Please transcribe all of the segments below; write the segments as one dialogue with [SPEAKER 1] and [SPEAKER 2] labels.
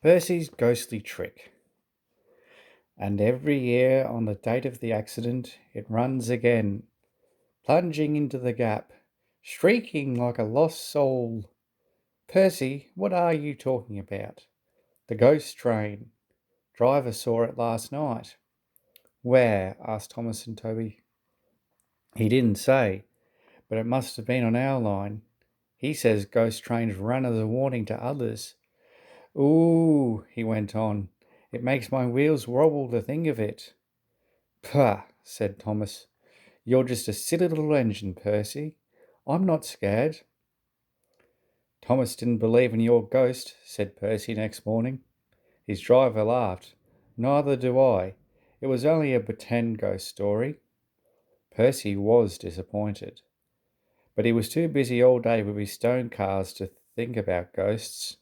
[SPEAKER 1] Percy's ghostly trick. And every year on the date of the accident it runs again, plunging into the gap, shrieking like a lost soul. Percy, what are you talking about? The ghost train. Driver saw it last night. Where? Asked Thomas and Toby. He didn't say, but it must have been on our line. He says ghost trains run as a warning to others. Ooh, he went on, it makes my wheels wobble to think of it. Pah, said Thomas. You're just a silly little engine, Percy. I'm not scared. Thomas didn't believe in your ghost, said Percy next morning. His driver laughed. Neither do I. It was only a pretend ghost story. Percy was disappointed, but he was too busy all day with his stone cars to think about ghosts.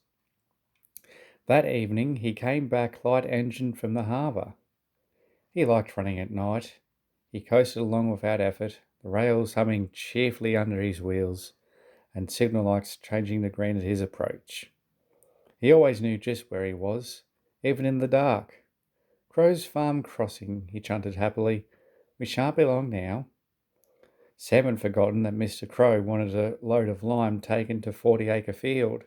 [SPEAKER 1] That evening he came back light-engined from the harbour. He liked running at night. He coasted along without effort, the rails humming cheerfully under his wheels, and signal lights changing to green at his approach. He always knew just where he was, even in the dark. Crow's Farm Crossing, he chanted happily. We shan't be long now. Sam had forgotten that Mr. Crow wanted a load of lime taken to 40-acre field.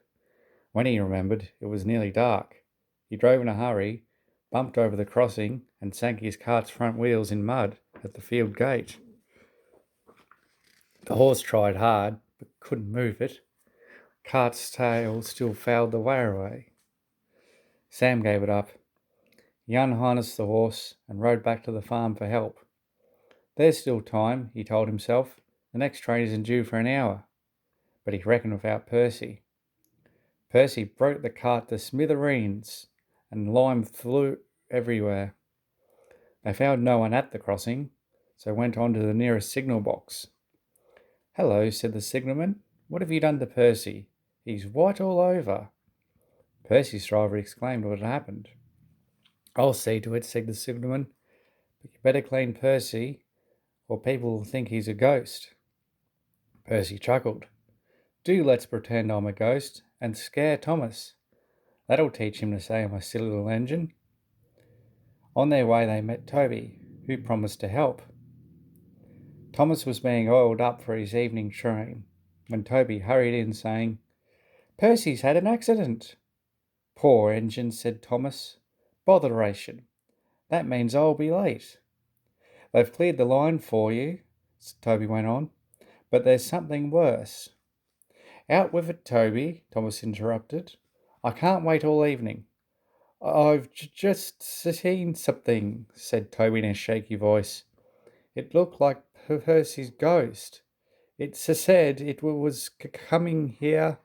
[SPEAKER 1] When he remembered, it was nearly dark. He drove in a hurry, bumped over the crossing, and sank his cart's front wheels in mud at the field gate. The horse tried hard, but couldn't move it. Cart's tail still fouled the way away. Sam gave it up. He unharnessed the horse and rode back to the farm for help. There's still time, he told himself. The next train isn't due for an hour. But he reckoned without Percy. Percy broke the cart to smithereens, and lime flew everywhere. They found no one at the crossing, so went on to the nearest signal box. Hello, said the signalman. What have you done to Percy? He's white all over. Percy's driver exclaimed what had happened. I'll see to it, said the signalman. But you better clean Percy, or people will think he's a ghost. Percy chuckled. Do let's pretend I'm a ghost and scare Thomas. That'll teach him to say I'm a silly little engine. On their way they met Toby, who promised to help. Thomas was being oiled up for his evening train when Toby hurried in saying, Percy's had an accident. Poor engine, said Thomas. Botheration. That means I'll be late. They've cleared the line for you, Toby went on, but there's something worse. Out with it, Toby, Thomas interrupted. I can't wait all evening. I've just seen something, said Toby in a shaky voice. It looked like Percy's ghost. It said it was coming here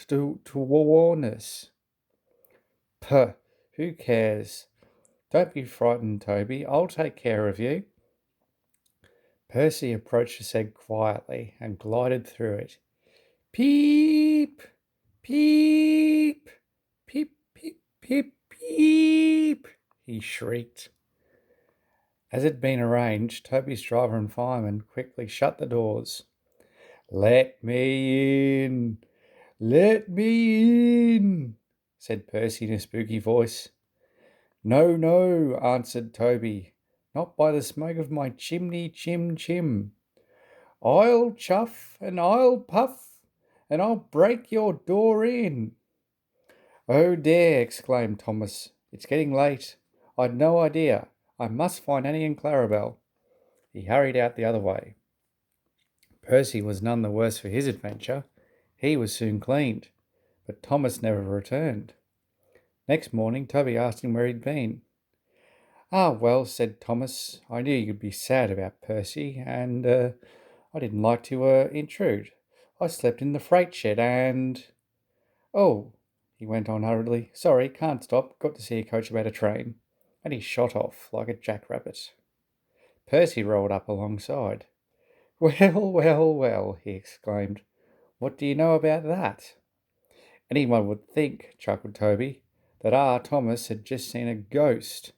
[SPEAKER 1] to warn us. Puh, who cares? Don't be frightened, Toby. I'll take care of you. Percy approached the shed quietly and glided through it. Peep! Peep! Peep, peep, peep, peep! He shrieked. As had been arranged, Toby's driver and fireman quickly shut the doors. Let me in! Let me in! Said Percy in a spooky voice. No, no, answered Toby. Not by the smoke of my chimney, chim. I'll chuff and I'll puff and I'll break your door in. Oh dear, exclaimed Thomas. It's getting late. I'd no idea. I must find Annie and Clarabelle. He hurried out the other way. Percy was none the worse for his adventure. He was soon cleaned, but Thomas never returned. Next morning, Toby asked him where he'd been. Ah, well, said Thomas, I knew you'd be sad about Percy, and I didn't like to intrude. I slept in the freight shed and... Oh, he went on hurriedly. Sorry, can't stop. Got to see a coach about a train. And he shot off like a jackrabbit. Percy rolled up alongside. Well, he exclaimed. What do you know about that? Anyone would think, chuckled Toby, that Thomas had just seen a ghost.